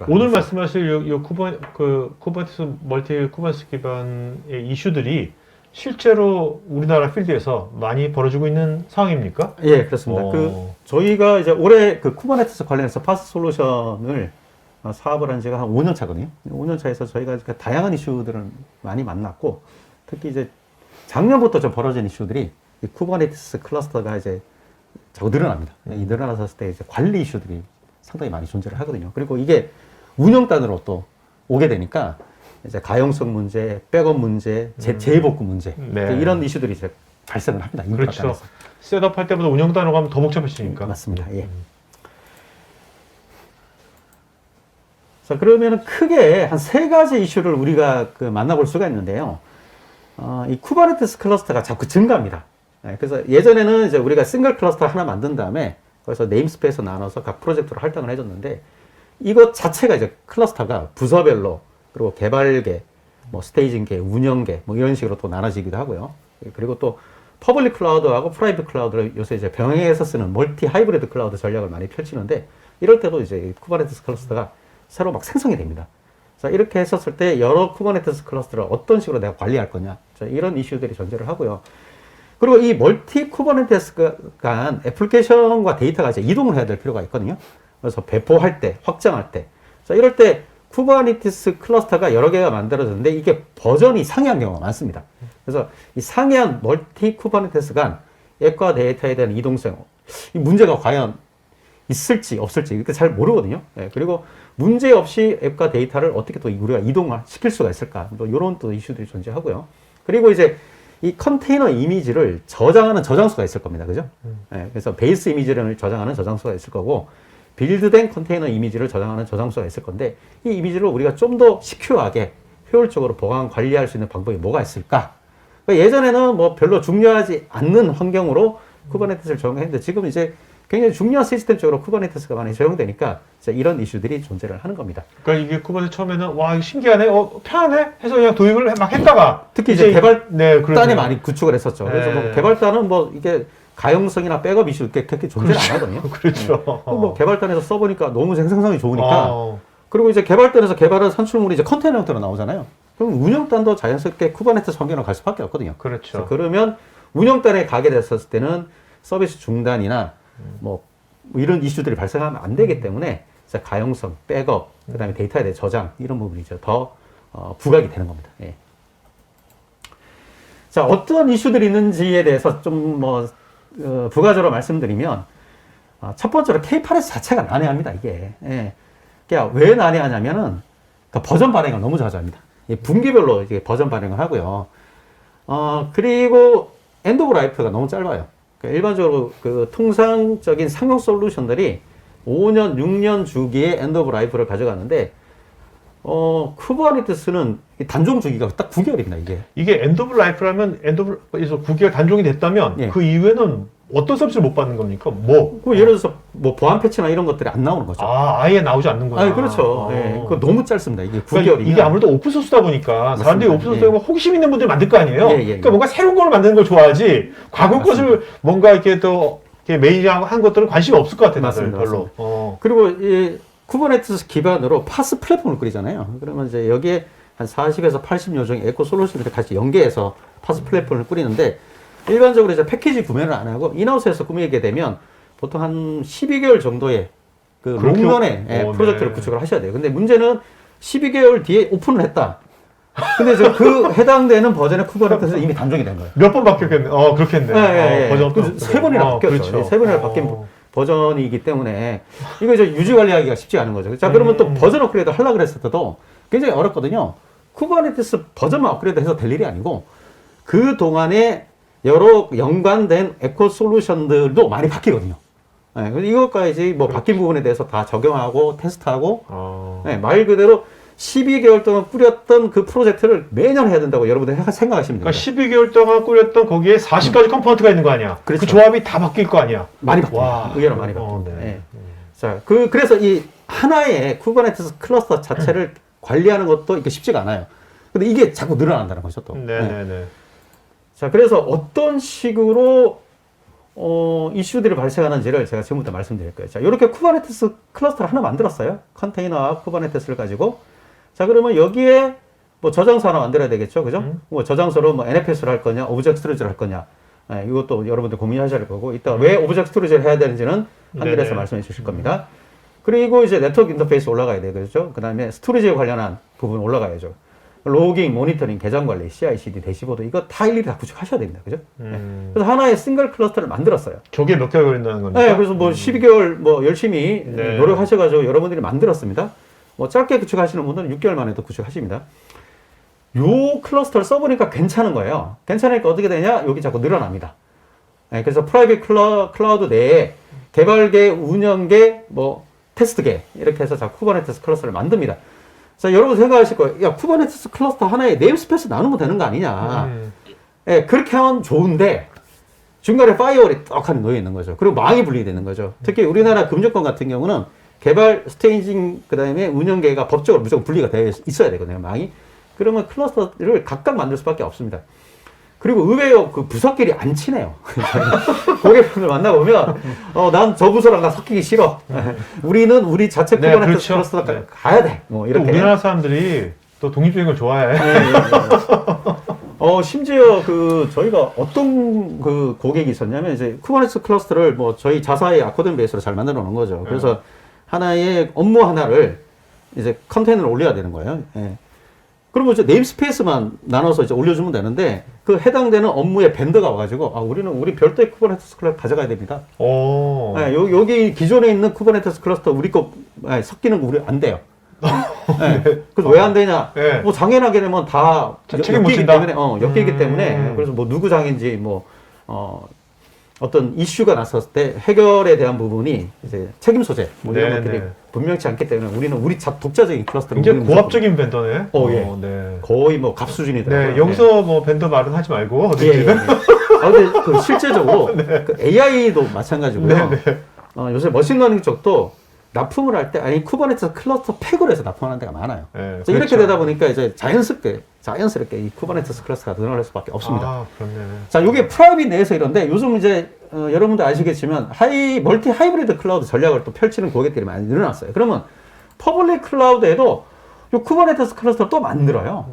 오늘 말씀하실 쿠버네티스 멀티 쿠버네티스 기반의 이슈들이 실제로 우리나라 필드에서 많이 벌어지고 있는 상황입니까? 예, 그렇습니다. 저희가 이제 올해 쿠버네티스 관련해서 파스 솔루션을 사업을 한 지가 한 5년 차거든요. 5년 차에서 저희가 다양한 이슈들을 많이 만났고, 특히 이제 작년부터 좀 벌어진 이슈들이 이 쿠버네티스 클러스터가 이제 자꾸 늘어납니다. 이 늘어났을 때 이제 관리 이슈들이 상당히 많이 존재를 하거든요. 그리고 이게 운영단으로 또 오게 되니까 이제 가용성 문제, 백업 문제, 재복구 문제, 네. 이런 이슈들이 이제 발생을 합니다. 그렇죠. 셋업할 때보다 운영단으로 가면 더 복잡해지니까. 맞습니다. 예. 자, 그러면 크게 한 3가지 이슈를 우리가 만나볼 수가 있는데요. 이 쿠버네티스 클러스터가 자꾸 증가합니다. 네, 그래서 예전에는 이제 우리가 싱글 클러스터 하나 만든 다음에 거기서 네임스페이스 나눠서 각 프로젝트로 할당을 해줬는데, 이것 자체가 이제 클러스터가 부서별로, 그리고 개발계, 뭐 스테이징계, 운영계, 뭐 이런 식으로 또 나눠지기도 하고요. 그리고 또 퍼블릭 클라우드하고 프라이빗 클라우드를 요새 이제 병행해서 쓰는 멀티 하이브리드 클라우드 전략을 많이 펼치는데, 이럴 때도 이제 쿠버네티스 클러스터가 새로 막 생성이 됩니다. 자, 이렇게 했었을 때 여러 쿠버네티스 클러스터를 어떤 식으로 내가 관리할 거냐, 자, 이런 이슈들이 존재를 하고요. 그리고 이 멀티 쿠버네티스 간 애플리케이션과 데이터가 이제 이동을 해야 될 필요가 있거든요. 그래서 배포할 때, 확장할 때, 자, 이럴 때 쿠버네티스 클러스터가 여러 개가 만들어졌는데 이게 버전이 상이한 경우가 많습니다. 그래서 이 상이한 멀티 쿠버네티스 간 앱과 데이터에 대한 이동성, 이 문제가 과연 있을지 없을지 이렇게 잘 모르거든요. 예, 그리고 문제 없이 앱과 데이터를 어떻게 또 우리가 이동을 시킬 수가 있을까, 또 이런 또 이슈들이 존재하고요. 그리고 이제 이 컨테이너 이미지를 저장하는 저장소가 있을 겁니다. 그죠? 예, 그래서 베이스 이미지를 저장하는 저장소가 있을 거고, 빌드된 컨테이너 이미지를 저장하는 저장소가 있을 건데, 이 이미지를 우리가 좀 더 시큐어하게 효율적으로 보관 관리할 수 있는 방법이 뭐가 있을까? 그러니까 예전에는 뭐 별로 중요하지 않는 환경으로 쿠버네티스를 적용했는데, 지금 이제 굉장히 중요한 시스템 적으로 쿠버네티스가 많이 적용되니까 이런 이슈들이 존재를 하는 겁니다. 그러니까 이게 쿠버네티스 처음에는 와 이거 신기하네, 편하네 해서 그냥 도입을 막 했다가 특히 이제 개발단이 네, 많이 구축을 했었죠. 네. 그래서 뭐 개발단은 뭐 이게 가용성이나 백업 이슈 그렇게 존재를 안 하거든요. 그렇죠. 네. 뭐 개발단에서 써보니까 너무 생성성이 좋으니까. 그리고 이제 개발단에서 개발한 산출물이 이제 컨테이너 형태로 나오잖아요. 그럼 운영단도 자연스럽게 쿠버네티스 환경으로 갈 수밖에 없거든요. 그렇죠. 그러면 운영단에 가게 됐었을 때는 서비스 중단이나 뭐 이런 이슈들이 발생하면 안 되기 때문에 가용성, 백업, 그다음에 데이터에 대한 저장, 이런 부분이 이제 더 부각이 되는 겁니다. 예. 자, 어떤 이슈들이 있는지에 대해서 좀 부가적으로 말씀드리면, 첫 번째로 K8S 자체가 난해합니다, 이게. 예. 그러니까 왜 난해하냐면은 버전 발행을 너무 자주 합니다. 분기별로 이제 버전 발행을 하고요. 그리고 엔드 오브 라이프가 너무 짧아요. 그러니까 일반적으로 통상적인 상용 솔루션들이 5년, 6년 주기의 엔드 오브 라이프를 가져가는데, 쿠버네티스는 단종 주기가 딱 9개월입니다, 이게. 엔드 오브 라이프라면 엔드 오브에서 9개월 단종이 됐다면, 예. 그 이후에는 어떤 서비스를 못 받는 겁니까? 예를 들어서 보안 패치나 이런 것들이 안 나오는 거죠. 아예 나오지 않는구나. 그렇죠. 예. 그거 너무 짧습니다. 이게 9개월이면. 그러니까 이게 아무래도 오픈소스다 보니까 사람들이 오픈소스에 호기심 있는 분들이 만들 거 아니에요? 그러니까 뭔가 새로운 걸 만드는 걸 좋아하지, 과거 것을 뭔가 이렇게 또 메이저한 것들은 관심이 없을 것 같아요, 다들 별로. 그리고 이 쿠버네티스 기반으로 파스 플랫폼을 꾸리잖아요. 그러면 이제 여기에 한 40에서 80여 종의 에코 솔루션들을 같이 연계해서 파스 플랫폼을 꾸리는데, 일반적으로 이제 패키지 구매를 안 하고 인하우스에서 꾸미게 되면 보통 한 12개월 정도의 롱런의 프로젝트를 구축을 하셔야 돼요. 근데 문제는 12개월 뒤에 오픈을 했다. 근데 그 해당되는 버전의 쿠버네티스는 이미 단종이 된 거예요. 몇 번 바뀌었겠네. 그렇겠네. 버전 3번이나 바뀌었죠. 3번이나 바뀐 버전이기 때문에 이거 이제 유지 관리하기가 쉽지 않은 거죠. 자, 그러면 또 버전 업그레이드 하려고 그랬을 때도 굉장히 어렵거든요. 쿠버네티스 버전만 업그레이드 해서 될 일이 아니고, 그 동안에 여러 연관된 에코 솔루션들도 많이 바뀌거든요. 네, 이것까지 바뀐 부분에 대해서 다 적용하고 테스트하고, 네, 말 그대로 12개월 동안 꾸렸던 그 프로젝트를 매년 해야 된다고 여러분들 생각하시면 됩니다. 그러니까 12개월 동안 꾸렸던 거기에 40가지 컴포넌트가 있는 거 아니야? 그렇죠. 그 조합이 다 바뀔 거 아니야? 많이 바뀝니다. 의외로 많이 바뀝니다. 네. 네. 자, 그래서 이 하나의 쿠버네티스 클러스터 자체를 관리하는 것도 이게 쉽지가 않아요. 근데 이게 자꾸 늘어난다는 거죠, 또. 네네네. 자, 그래서 어떤 식으로 이슈들이 발생하는지를 제가 지금부터 말씀드릴 거예요. 자, 이렇게 쿠버네티스 클러스터를 하나 만들었어요. 컨테이너와 쿠버네티스를 가지고. 자, 그러면 여기에 뭐 저장소 하나 만들어야 되겠죠. 그죠? 뭐 저장소로 뭐 NFS를 할 거냐, 오브젝트 스토리지를 할 거냐. 예, 이것도 여러분들 고민하셔야 할 거고, 이따 왜 오브젝트 스토리지를 해야 되는지는 한글에서 말씀해 주실 겁니다. 그리고 이제 네트워크 인터페이스 올라가야 되겠죠. 그 다음에 스토리지에 관련한 부분 올라가야죠. 로깅, 모니터링, 계정 관리, CI/CD, 대시보드 이거 다 일일이 다 구축하셔야 됩니다. 그죠? 그래서 하나의 싱글 클러스터를 만들었어요. 저게 몇 개월 걸린다는 겁니까? 네, 그래서 뭐 12개월 뭐 열심히 노력하셔가지고 여러분들이 만들었습니다. 뭐 짧게 구축하시는 분들은 6개월 만에도 구축하십니다. 요 클러스터를 써보니까 괜찮은 거예요. 괜찮으니까 어떻게 되냐? 여기 자꾸 늘어납니다. 네, 그래서 프라이빗 클라우드 내에 개발계, 운영계, 뭐 테스트계 이렇게 해서 자꾸 쿠버네티스 클러스터를 만듭니다. 자, 여러분 생각하실 거예요. 야, 쿠버네티스 클러스터 하나에 네임스페이스 나누면 되는 거 아니냐. 예, 그렇게 하면 좋은데, 중간에 파이어월이 떡하니 놓여 있는 거죠. 그리고 망이 분리되는 거죠. 특히 우리나라 금융권 같은 경우는 개발, 스테이징, 그 다음에 운영계가 법적으로 무조건 분리가 되어 있어야 되거든요, 망이. 그러면 클러스터를 각각 만들 수밖에 없습니다. 그리고 의외로 그 부서끼리 안 친해요. 고객분들 만나보면, 난 저 부서랑 나 섞이기 싫어. 우리는 우리 자체 쿠버네티스 그렇죠. 클러스터 가야 돼. 뭐 이렇게. 우리나라 사람들이 또 독립적인 걸 좋아해. 심지어 저희가 어떤 고객이 있었냐면, 이제 쿠버네티스 클러스터를 뭐 저희 자사의 아코디언 베이스로 잘 만들어 놓은 거죠. 그래서 하나의 업무 하나를 이제 컨테이너를 올려야 되는 거예요. 예. 그러면 이제 네임스페이스만 나눠서 이제 올려주면 되는데, 그 해당되는 업무의 밴드가 와가지고, 우리 별도의 쿠버네티스 클러스터 가져가야 됩니다. 오. 네, 여기 기존에 있는 쿠버네티스 클러스터 우리 거 섞이는 거 우리 안 돼요. 네. 그래서 왜 안 되냐? 네. 뭐 장애나게 되면 다 책임 못 엮이기 진다. 때문에, 엮이기 때문에, 그래서 뭐 누구 장애인지 어떤 이슈가 났었을 때 해결에 대한 부분이 이제 책임 소재 뭐 이런 것들이 분명치 않기 때문에 우리는 우리 독자적인 클러스터를 굉장히 고압적인 벤더네. 예. 네. 거의 뭐 갑 수준이더라고요. 네, 여기서 뭐 벤더 말은 하지 말고 어디든. 근데 실제적으로 그 AI도 마찬가지고요. 요새 머신러닝 쪽도 납품을 할 때 아니 쿠버네티스 클러스터 팩으로 해서 납품하는 데가 많아요. 네, 그래서 이렇게 되다 보니까 이제 자연스럽게 이 쿠버네티스 클러스터가 늘어날 수밖에 없습니다. 그렇네. 자, 이게 프라이빗 내에서 이런데 요즘 이제 여러분들 아시겠지만 멀티 하이브리드 클라우드 전략을 또 펼치는 고객들이 많이 늘어났어요. 그러면 퍼블릭 클라우드에도 요 쿠버네티스 클러스터를 또 만들어요.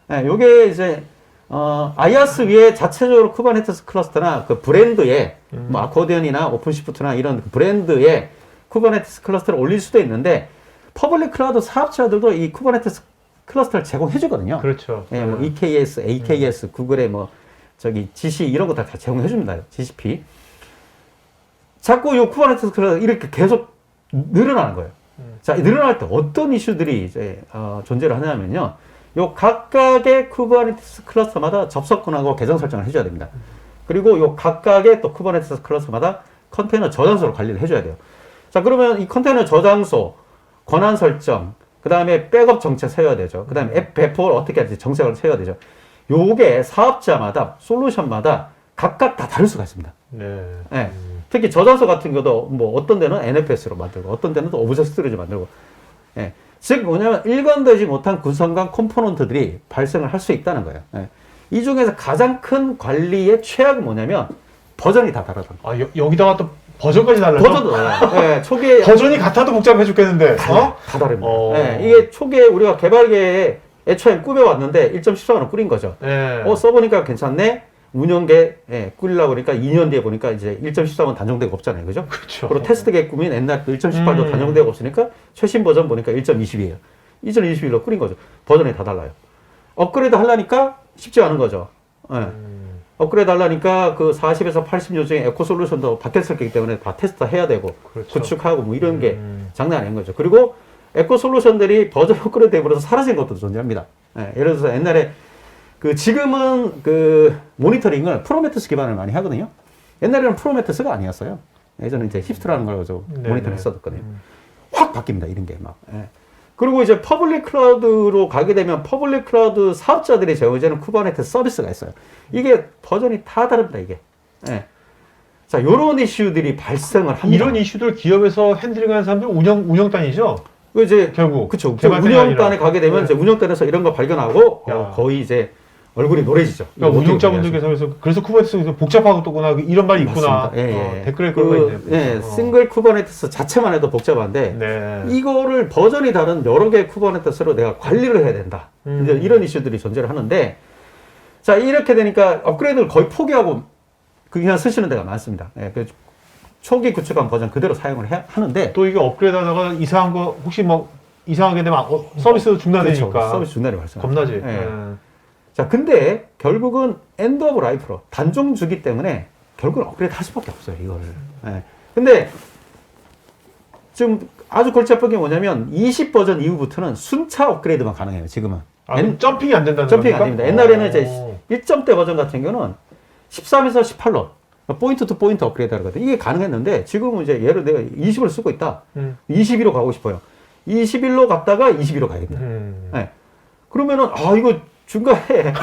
네, 요게 이제 아이아스 위에 자체적으로 쿠버네티스 클러스터나 그 브랜드에 뭐 아코디언이나 오픈시프트나 이런 그 브랜드에 쿠버네티스 클러스터를 올릴 수도 있는데 퍼블릭 클라우드 사업자들도 이 쿠버네티스 클러스터를 제공해 주거든요. 그렇죠. 예, 뭐 EKS, AKS, 구글의 뭐 GC 이런 거 다 제공해 줍니다. GCP. 자꾸 이 쿠버네티스 클러스터 이렇게 계속 늘어나는 거예요. 자, 늘어날 때 어떤 이슈들이 이제 존재를 하냐면요. 요 각각의 쿠버네티스 클러스터마다 접속권하고 계정 설정을 해줘야 됩니다. 그리고 요 각각의 또 쿠버네티스 클러스터마다 컨테이너 저장소를 관리를 해줘야 돼요. 자, 그러면 이 컨테이너 저장소, 권한 설정, 그 다음에 백업 정책 세워야 되죠. 그 다음에 앱 배포를 어떻게 할지 정책을 세워야 되죠. 요게 사업자마다, 솔루션마다 각각 다 다를 수가 있습니다. 네. 네. 특히 저장소 같은 경우도 뭐 어떤 데는 NFS로 만들고 어떤 데는 또 오브젝트 스토리지 만들고. 네. 즉 뭐냐면 일관되지 못한 구성과 컴포넌트들이 발생을 할 수 있다는 거예요. 네. 이 중에서 가장 큰 관리의 최악은 뭐냐면 버전이 다 다르다. 여기다가 또 버전까지 달라요? 버전도 네, 초기에 버전이 같아도 복잡해 죽겠는데. 다 다릅니다. 네, 이게 초기에 우리가 개발계에 애초에 꾸며왔는데 1.14로 꾸린 거죠. 네. 써보니까 괜찮네. 운영계 꾸리려고 그러니까 2년 뒤에 보니까 이제 1.13은 단종되고 없잖아요. 그죠? 그렇죠. 그리고 테스트계 꾸민 옛날 1.18도 단종되고 없으니까 최신 버전 보니까 1.20이에요. 1.21로 꾸린 거죠. 버전이 다 달라요. 업그레이드 하려니까 쉽지 않은 거죠. 네. 업그레이드 하려니까 그 40에서 80년 중에 에코 솔루션도 바뀌었을 거기 때문에 다 테스트 해야 되고 그렇죠. 구축하고 뭐 이런 게 장난 아닌 거죠. 그리고 에코 솔루션들이 버전 업그레이드 되면서 사라진 것도 존재합니다. 네. 예를 들어서 옛날에 지금은 모니터링을 프로메테스 기반을 많이 하거든요. 옛날에는 프로메테스가 아니었어요. 예전에 이제 힙스트라는 걸 가지고 모니터링 했었거든요. 확 바뀝니다. 이런 게 막. 예. 그리고 이제 퍼블릭 클라우드로 가게 되면 퍼블릭 클라우드 사업자들이 제공해주는 쿠버네티스 서비스가 있어요. 이게 버전이 다 다릅니다. 이게. 예. 자, 요런 이슈들이 발생을 합니다. 이런 이슈들 기업에서 핸들링하는 사람들 운영단이죠? 이제 결국. 그쵸. 운영단에 가게 되면 이제 운영단에서 이런 거 발견하고 거의 이제 얼굴이 노래지죠. 그러니까 운영자분들께서 그래서 쿠버네티스 복잡하구나 이런 말이 있구나. 예, 예. 댓글에 그런 거 있네요. 예, 싱글 쿠버네티스 자체만 해도 복잡한데 네. 이거를 버전이 다른 여러 개의 쿠버네티스로 내가 관리를 해야 된다. 이제 이런 이슈들이 존재를 하는데 자 이렇게 되니까 업그레이드를 거의 포기하고 그냥 쓰시는 데가 많습니다. 예, 그 초기 구축한 버전 그대로 사용을 하는데 또 이게 업그레이드하다가 이상한 거 혹시 뭐 이상하게 되면 서비스 중단되니까 그렇죠. 서비스 중단이 발생. 겁나지. 예. 자, 근데 결국은 엔드 오브 라이프로 단종 주기 때문에 결국은 업그레이드 할 수밖에 없어요, 이거를. 예. 근데 좀 아주 골치 아픈 게 뭐냐면 20 버전 이후부터는 순차 업그레이드만 가능해요, 지금은. 점핑이 안 된다는 점핑이 겁니까? 안 됩니다. 옛날에는 이제 1점대 버전 같은 경우는 13에서 18로 포인트 투 포인트 업그레이드 하거든요. 이게 가능했는데 지금은 이제 예를 내가 20을 쓰고 있다. 22로 가고 싶어요. 21로 갔다가 22로 가야겠다. 네. 그러면은 이거 중간에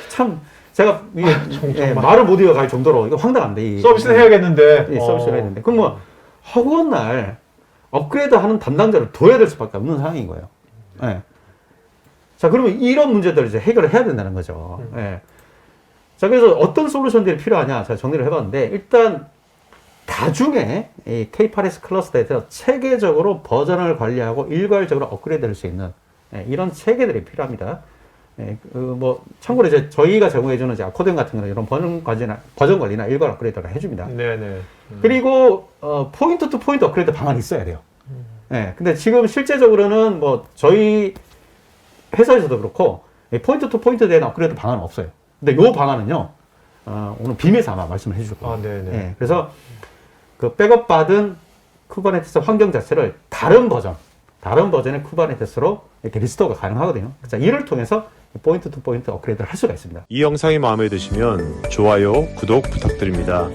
참 제가 이게 말을 못 이어갈 정도로 이거 황당한데 서비스는 해야겠는데 서비스를 해야 되는데 그럼 뭐 허구한 날 업그레이드 하는 담당자를 둬야 될 수밖에 없는 상황인 거예요. 네. 자 그러면 이런 문제들을 이제 해결을 해야 된다는 거죠. 네. 자 그래서 어떤 솔루션들이 필요하냐 제가 정리를 해봤는데 일단 나중에 이 K8S 클러스터에 대해서 체계적으로 버전을 관리하고 일괄적으로 업그레이드할 수 있는 이런 체계들이 필요합니다. 뭐 참고로 이제 저희가 제공해주는 이제 아코디언 같은 경우는 이런 버전 관리나 일괄 업그레이드를 해줍니다. 네네. 그리고 포인트 투 포인트 업그레이드 방안이 있어야 돼요. 근데 지금 실제적으로는 뭐 저희 회사에서도 그렇고 포인트 투 포인트에 대한 업그레이드 방안은 없어요. 근데 요 방안은요 오늘 비밀사 아마 말씀을 해줄 거예요. 네네. 그래서 그 백업 받은 쿠버네티스 환경 자체를 다른 버전의 쿠버네티스로 이렇게 리스토어가 가능하거든요. 자, 이를 통해서 포인트 투 포인트 업그레이드를 할 수가 있습니다. 이 영상이 마음에 드시면 좋아요, 구독 부탁드립니다.